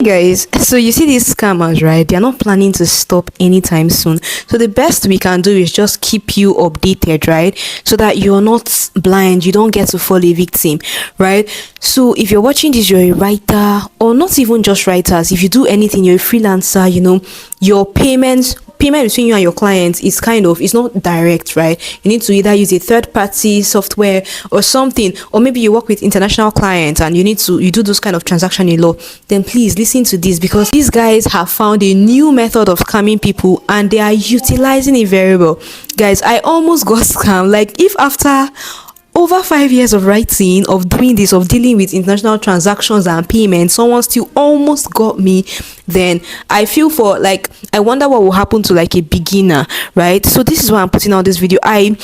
Guys, so you see these scammers, right? They're not planning to stop anytime soon. So the best we can do is just keep you updated, right? So that you're not blind, you don't get to fall a victim, right? So if you're watching this, you're a writer, or not even just writers, if you do anything, you're a freelancer, your payment between you and your clients is it's not direct, right? You need to either use a third party software or something, or maybe you work with international clients and you do those kind of transaction in law. Then please listen to this, because these guys have found a new method of scamming people and they are utilizing it very well. Guys, I almost got scammed. Like, if after over 5 years of writing, of doing this, of dealing with international transactions and payments, someone still almost got me, then I feel I wonder what will happen to like a beginner, right? So this is why I'm putting out this video. I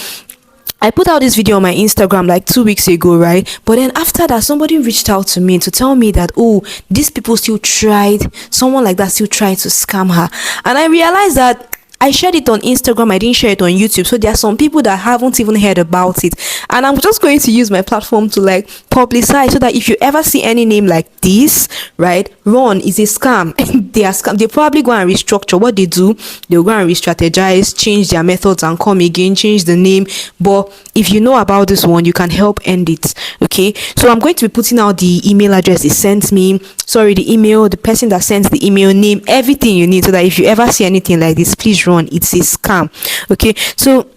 put out this video on my Instagram like 2 weeks ago, right? But then after that, somebody reached out to me to tell me that, oh, these people someone like that still tried to scam her. And I realized that I shared it on Instagram, I didn't share it on YouTube. So there are some people that haven't even heard about it. And I'm just going to use my platform to publicize, so that if you ever see any name like this, right, run, is a scam. They are scam. They probably go and restructure what they do. They'll go and re-strategize, change their methods and come again, change the name. But if you know about this one, you can help end it. Okay. So I'm going to be putting out the email address they sent me. Sorry, the email, the person that sent the email, name, everything you need, so that if you ever see anything like this, please run. It's a scam. Okay. So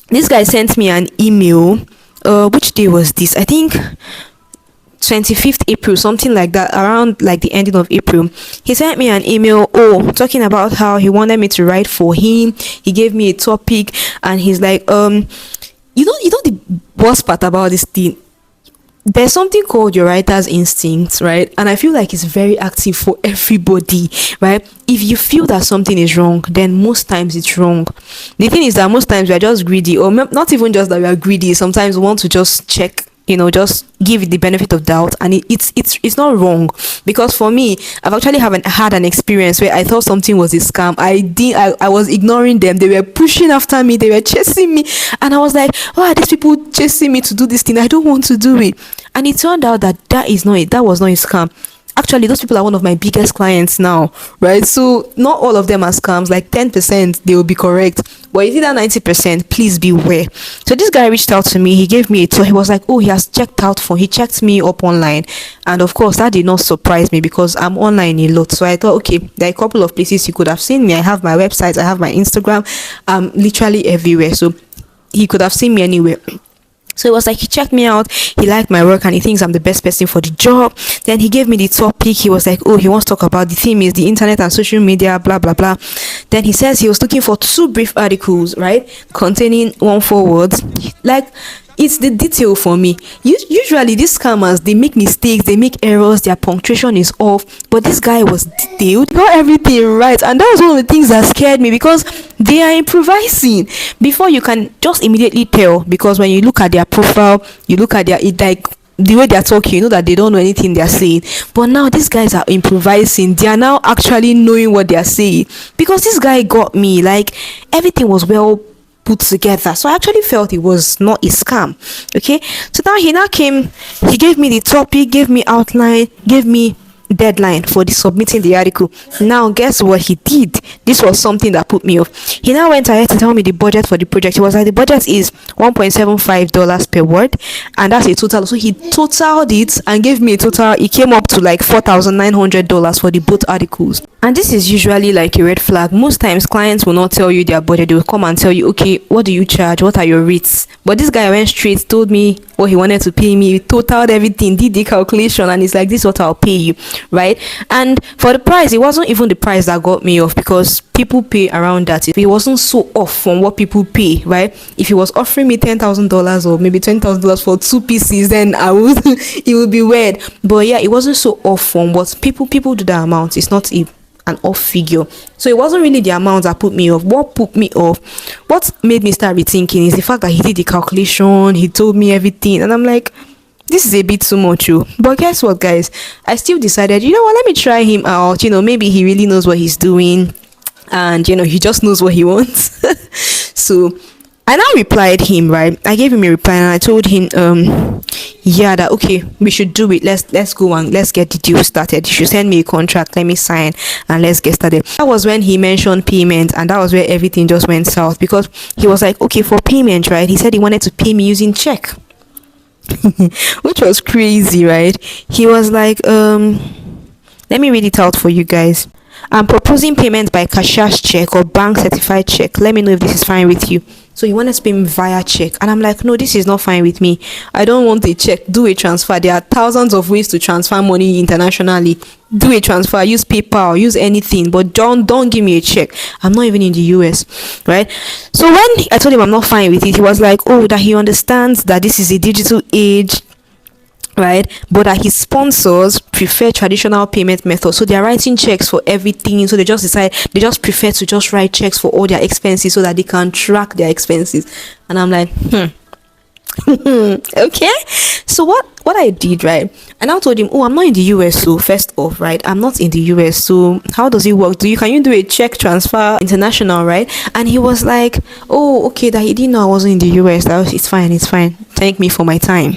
this guy sent me an email. Which day was this? I think 25th April, something like that, around like the ending of April. He sent me an email, talking about how he wanted me to write for him. He gave me a topic and he's like, the worst part about this thing, there's something called your writer's instinct, right? And I feel like it's very active for everybody, right? If you feel that something is wrong, then most times it's wrong. The thing is that most times we are just greedy, or not even just that we are greedy. Sometimes we want to just check, just give it the benefit of doubt, and it's not wrong. Because for me, I've actually had an experience where I thought something was a scam. I was ignoring them. They were pushing after me, they were chasing me, and I was like, why are these people chasing me to do this thing? I don't want to do it. And it turned out that that was not a scam. Actually, those people are one of my biggest clients now, right? So not all of them are scams. Like 10% they will be correct, but it's either 90%. Please beware. So this guy reached out to me. He gave me a tour. He was like, he has he checked me up online. And of course, that did not surprise me, because I'm online a lot. So I thought, okay, there are a couple of places you could have seen me. I have my website, I have my Instagram, literally everywhere. So he could have seen me anywhere. So it was like, he checked me out, he liked my work, and he thinks I'm the best person for the job. Then he gave me the topic. He was like, he wants to talk about, the theme is the internet and social media, blah blah blah. Then he says he was looking for 2 brief articles, right, containing 1 forward. Like, it's the detail for me. Usually these scammers, they make mistakes, they make errors, their punctuation is off, but this guy was detailed, got everything right. And that was one of the things that scared me, because they are improvising before you can just immediately tell. Because when you look at their profile, you look at the way they're talking, you know that they don't know anything they're saying. But now these guys are improvising. They are now actually knowing what they're saying, because this guy got me. Like, everything was well put together. So I actually felt it was not a scam. Okay. So now he came, he gave me the topic, gave me outline, gave me deadline for submitting the article. Now guess what he did? This was something that put me off. He now went ahead to tell me the budget for the project. He was like, the budget is $1.75 per word, and that's a total. So he totaled it and gave me a total. It came up to like $4,900 for the both articles. And this is usually like a red flag. Most times clients will not tell you their budget. They will come and tell you, okay, what do you charge, what are your rates? But this guy went straight, told me what he wanted to pay me, totaled everything, did the calculation, and it's like, this is what I'll pay you, right? And for the price, it wasn't even the price that got me off, because people pay around that. It wasn't so off from what people pay, right? If he was offering me $10,000 or maybe $20,000 for 2 pieces, then I would it would be weird. But yeah, it wasn't so off from what people do that amount. It's not an off figure. So it wasn't really the amount that put me off. What put me off, what made me start rethinking, is the fact that he did the calculation, he told me everything, and I'm like, this is a bit too much. But guess what, guys, I still decided, let me try him out. Maybe he really knows what he's doing, and he just knows what he wants. So I now replied him, right? I gave him a reply and I told him, yeah, that okay, we should do it. Let's go and let's get the deal started. You should send me a contract, let me sign, and let's get started. That was when he mentioned payment, and that was where everything just went south, because he was like, okay, for payment, right? He said he wanted to pay me using check, which was crazy, right? He was like, let me read it out for you guys. I'm proposing payment by cashier's check or bank certified check. Let me know if this is fine with you. So he wanted to pay me via check, and I'm like, no, this is not fine with me. I don't want a check. Do a transfer. There are thousands of ways to transfer money internationally. Do a transfer. Use PayPal. Use anything, but don't give me a check. I'm not even in the US, right? So when I told him I'm not fine with it, he was like, oh, that he understands that this is a digital age, right? But that his sponsors prefer traditional payment methods, so they're writing checks for everything. So they just prefer to just write checks for all their expenses so that they can track their expenses. And I'm like, okay. So what I did, right, and I told him, oh, I'm not in the US, so first off, right, I'm not in the US, so how does it work? Can you do a check transfer international, right? And he was like, oh, okay, that he didn't know I wasn't in the US. It's fine, thank me for my time.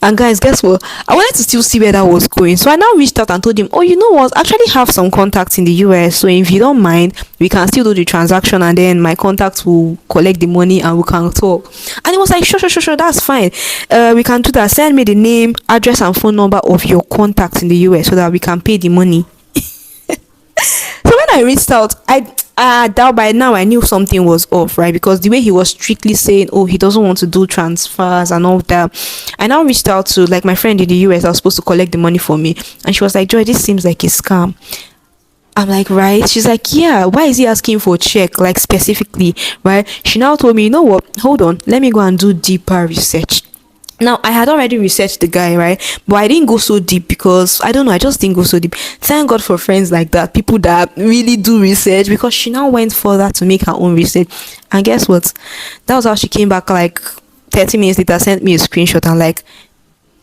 And guys, guess what? I wanted to still see where that was going, so I now reached out and told him, oh, you know what, I actually have some contacts in the US, so if you don't mind, we can still do the transaction, and then my contacts will collect the money and we can talk. And he was like, sure, that's fine. We can do that. Send me the name, address, and phone number of your contacts in the US so that we can pay the money. So when I reached out, doubt by now I knew something was off, right? Because the way he was strictly saying, oh, he doesn't want to do transfers and all that. I now reached out to like my friend in the US that was supposed to collect the money for me, and she was like, Joy, this seems like a scam. I'm like, right? She's like, yeah, why is he asking for a check, like specifically, right? She now told me, you know what, hold on, let me go and do deeper research. Now, I had already researched the guy, right? But I didn't go so deep because, I don't know, I just didn't go so deep. Thank God for friends like that, people that really do research, because she now went further to make her own research. And guess what? That was how she came back like 30 minutes later, sent me a screenshot and like,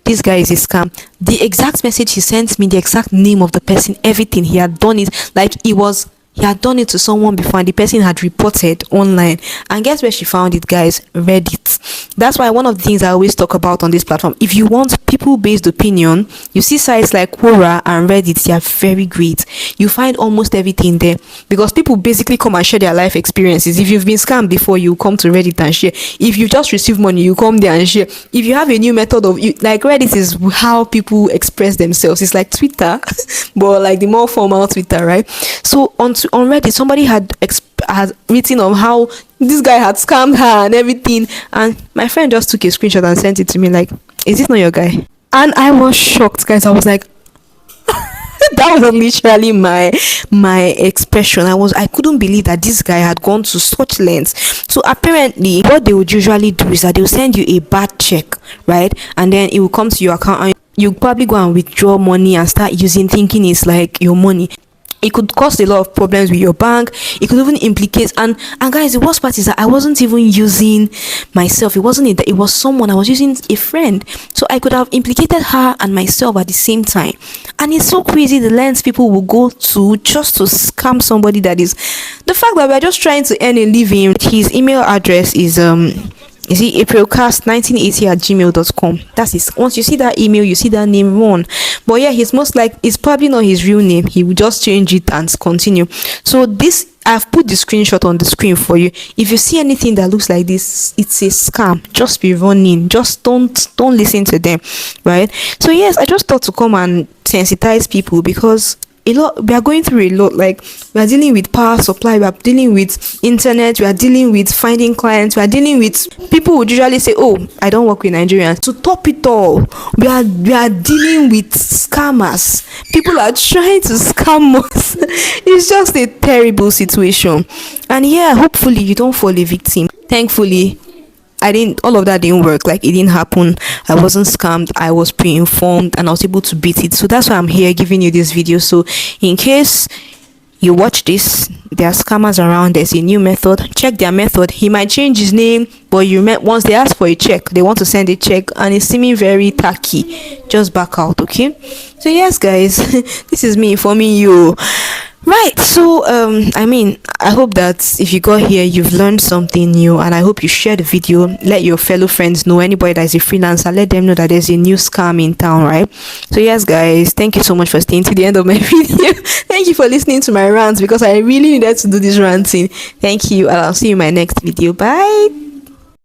this guy is a scam. The exact message he sent me, the exact name of the person, everything, he had done it. Like, he had done it to someone before, and the person had reported online. And guess where she found it, guys? Reddit. That's why one of the things I always talk about on this platform, if you want people-based opinion, you see sites like Quora and Reddit, they are very great. You find almost everything there, because people basically come and share their life experiences. If you've been scammed before, you come to Reddit and share. If you just receive money, you come there and share. If you have a new method like Reddit is how people express themselves. It's like Twitter, but like the more formal Twitter, right? So on Reddit, somebody had written on how this guy had scammed her and everything, and my friend just took a screenshot and sent it to me like, is this not your guy? And I was shocked, guys. I was like, that was literally my expression. I couldn't believe that this guy had gone to such lengths. So apparently what they would usually do is that they'll send you a bad check, right? And then it will come to your account, and you probably go and withdraw money and start using, thinking it's like your money. It could cause a lot of problems with your bank. It could even implicate, and guys, the worst part is that I wasn't even using myself. It was someone. I was using a friend, so I could have implicated her and myself at the same time. And it's so crazy the lengths people will go to just to scam somebody. That is the fact that we're just trying to earn a living. His email address is aprilcast1980@gmail.com. That's it. Once you see that email, you see that name, run. But yeah, it's probably not his real name. He will just change it and continue. So this, I've put the screenshot on the screen for you. If you see anything that looks like this, it's a scam. Just be running. Just don't listen to them, right? So yes, I just thought to come and sensitize people, because we are going through a lot. Like, we are dealing with power supply, we are dealing with internet, we are dealing with finding clients, we are dealing with people who usually say, oh, I don't work with Nigerians. To top it all, we are dealing with scammers. People are trying to scam us. It's just a terrible situation. And yeah, hopefully you don't fall a victim. Thankfully, all of that didn't work. Like, it didn't happen. I wasn't scammed. I was pre-informed and I was able to beat it. So that's why I'm here giving you this video. So in case you watch this, there are scammers around, there's a new method, check their method. He might change his name, but once they ask for a check, they want to send a check and it's seeming very tacky, just back out. Okay, so yes guys, this is me informing you. Right. So, I mean, I hope that if you got here, you've learned something new, and I hope you share the video. Let your fellow friends know, anybody that is a freelancer, let them know that there's a new scam in town, right? So, yes, guys, thank you so much for staying to the end of my video. Thank you for listening to my rants because I really needed to do this ranting. Thank you, and I'll see you in my next video. Bye.